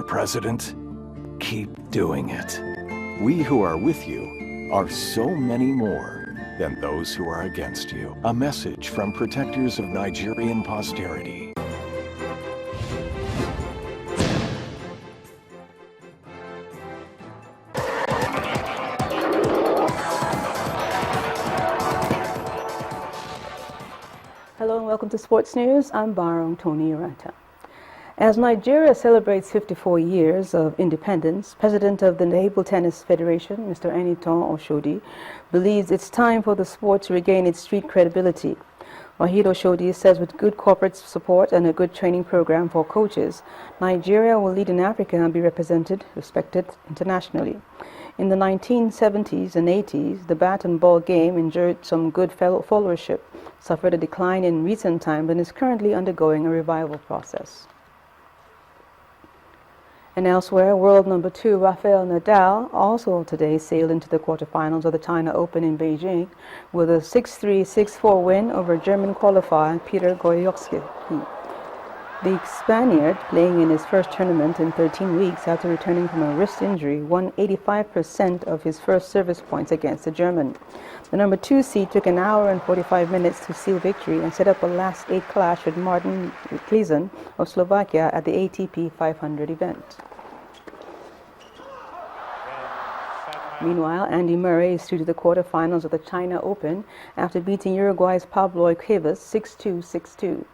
Mr. President. Keep doing it. We who are with you are so many more than those who are against you. A message from protectors of Nigerian posterity. Hello and welcome to Sports News. I'm Barong Tony Uranta. As Nigeria celebrates 54 years of independence, President of the Table Tennis Federation, Mr. Enitan Oshodi, believes it's time for the sport to regain its street credibility. Wahid Oshodi says with good corporate support and a good training program for coaches, Nigeria will lead in Africa and be respected internationally. In the 1970s and 80s, the bat and ball game enjoyed some good followership, suffered a decline in recent times, and is currently undergoing a revival process. And elsewhere, world number 2 Rafael Nadal also today sailed into the quarterfinals of the China Open in Beijing with a 6-3, 6-4 win over German qualifier Pt.4. The Spaniard, playing in his first tournament in 13 weeks after returning from a wrist injury, won 85% of his first service points against the German. The number 2 seed took an hour and 45 minutes to seal victory and set up a last 8 clash with Martin Klizan of Slovakia at the ATP 500 event. Meanwhile, Andy Murray is through to the quarterfinals of the China Open after beating Uruguay's Pablo Cuevas 6-2, 6-2.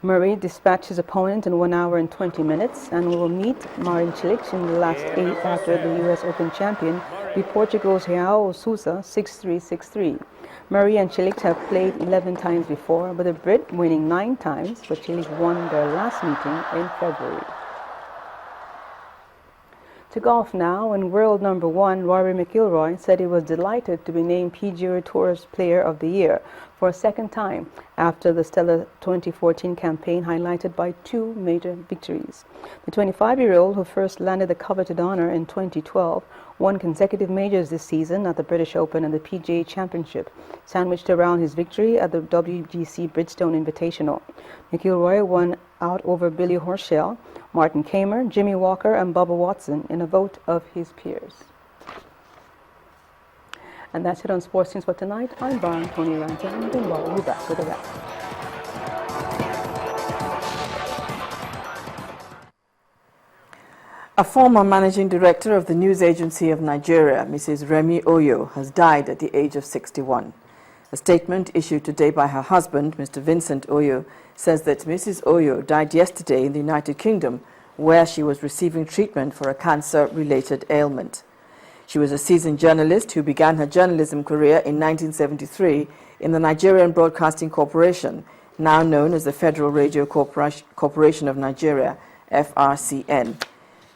Murray dispatched his opponent in 1 hour and 20 minutes and will meet Marin Cilic in the last 8 after the U.S. Open champion beat Portugal's João Sousa 6-3, 6-3. Murray and Cilic have played 11 times before, with the Brit winning 9 times, but Cilic won their last meeting in February. To golf now, and world number 1 Rory McIlroy said he was delighted to be named PGA Tour's Player of the Year for a second time after the stellar 2014 campaign highlighted by 2 major victories. The 25-year-old, who first landed the coveted honor in 2012, won consecutive majors this season at the British Open and the PGA Championship, sandwiched around his victory at the WGC Bridgestone Invitational. McIlroy won out over Billy Horschel, Martin Kaymer, Jimmy Walker, and Bubba Watson in a vote of his peers. And that's it on Sports News for tonight. I'm Barn Tony Ranta, and we'll be back with the rest. A former managing director of the news agency of Nigeria, Mrs. Remy Oyo, has died at the age of 61. A statement issued today by her husband, Mr. Vincent Oyo, says that Mrs. Oyo died yesterday in the United Kingdom, where she was receiving treatment for a cancer-related ailment. She was a seasoned journalist who began her journalism career in 1973 in the Nigerian Broadcasting Corporation, now known as the Federal Radio Corporation of Nigeria, FRCN.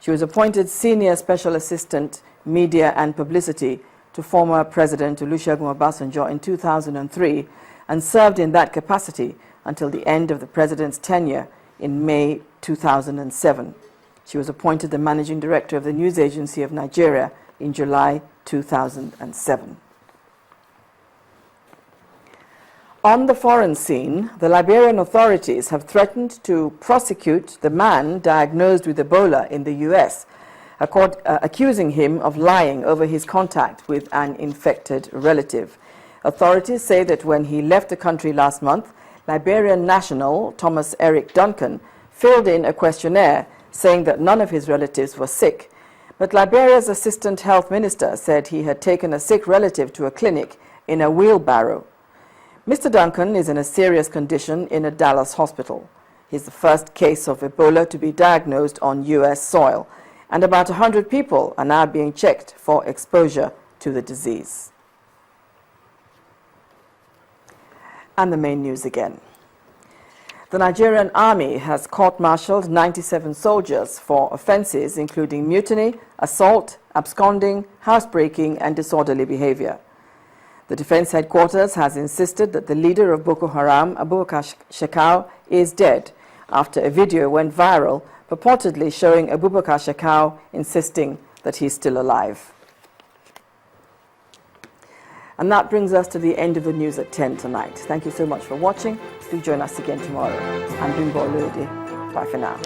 She was appointed Senior Special Assistant, Media and Publicity to former President Olusegun Obasanjo in 2003 and served in that capacity until the end of the president's tenure in May 2007. She was appointed the Managing Director of the News Agency of Nigeria in July 2007. On the foreign scene, the Liberian authorities have threatened to prosecute the man diagnosed with Ebola in the U.S., accusing him of lying over his contact with an infected relative. Authorities say that when he left the country last month, Liberian national Thomas Eric Duncan filled in a questionnaire saying that none of his relatives were sick. But Liberia's assistant health minister said he had taken a sick relative to a clinic in a wheelbarrow. Mr. Duncan is in a serious condition in a Dallas hospital. He's the first case of Ebola to be diagnosed on U.S. soil, and about 100 people are now being checked for exposure to the disease. And the main news again. The Nigerian Army has court-martialed 97 soldiers for offences including mutiny, assault, absconding, housebreaking and disorderly behaviour. The Defence Headquarters has insisted that the leader of Boko Haram, Abubakar Shekau, is dead after a video went viral purportedly showing Abubakar Shekau insisting that he's still alive. And that brings us to the end of the news at 10 tonight. Thank you so much for watching. Do join us again tomorrow. I'm Bimbo Olode. Bye for now.